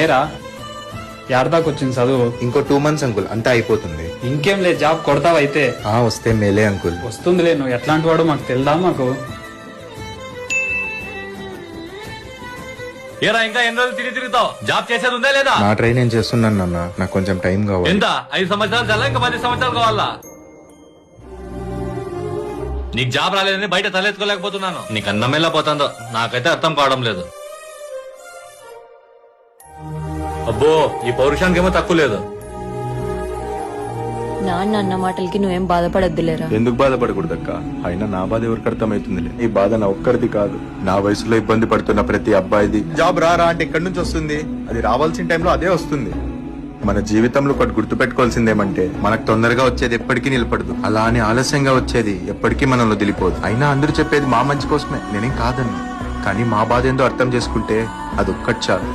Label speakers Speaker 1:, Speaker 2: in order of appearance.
Speaker 1: ఏరా ఏడదాకా వచ్చింది చదువు?
Speaker 2: ఇంకో 2 months అంకుల్, అంతా అయిపోతుంది.
Speaker 1: ఇంకేం లేదు, జాబ్ కొడతావైతే?
Speaker 2: వస్తే మేలే అంకుల్.
Speaker 1: వస్తుందిలే, నువ్వు ఎట్లాంటి వాడు మాకు తెలుదా? మాకు
Speaker 3: ఏరా ఇంకా ఎన్ని రోజులు తిరుగుతావు? జాబ్ చేసేది ఉందా లేదా?
Speaker 2: నా ట్రై నేను చేస్తున్నాను నాన్న, నాకు కొంచెం టైం కావాలి.
Speaker 3: ఎంత? 5 సంవత్సరాలు చాలా, ఇంకా 10 సంవత్సరాలు కావాలా? నీకు జాబ్ రాలేదని బయట తలెత్తుకోలేకపోతున్నాను. నీకు అన్నం ఎలా పోతుందో నాకైతే అర్థం కావడం లేదు. అబ్బో, ఈ పౌరుషానికి ఏమో తక్కువ లేదు.
Speaker 4: నాన్న అన్న మాటలకి నువ్వేం బాధపడద్దులేరా.
Speaker 5: ఎందుకు బాధపడకూడదక్క? అయినా నా బాధ ఎవరికి అర్థమవుతుందిలే. ఈ బాధ నా ఒక్కరిది కాదు, నా వయసులో ఇబ్బంది పడుతున్న ప్రతి అబ్బాయిది. జాబ్ రా అంటే ఎక్కడి నుంచి వస్తుంది? అది రావాల్సిన టైంలో అదే వస్తుంది. మన జీవితంలో ఒకటి గుర్తు పెట్టుకోవాల్సిందేమంటే, మనకు తొందరగా వచ్చేది ఎప్పటికీ నిలబడదు, అలా అని ఆలస్యంగా వచ్చేది ఎప్పటికీ మనల్ని వదిలిపోదు. అయినా అందరూ చెప్పేది మా మంచి కోసమే, నేనేం కాదన్నా. కానీ మా బాధ ఏందో అర్థం చేసుకుంటే అదొక్కటి చాలు.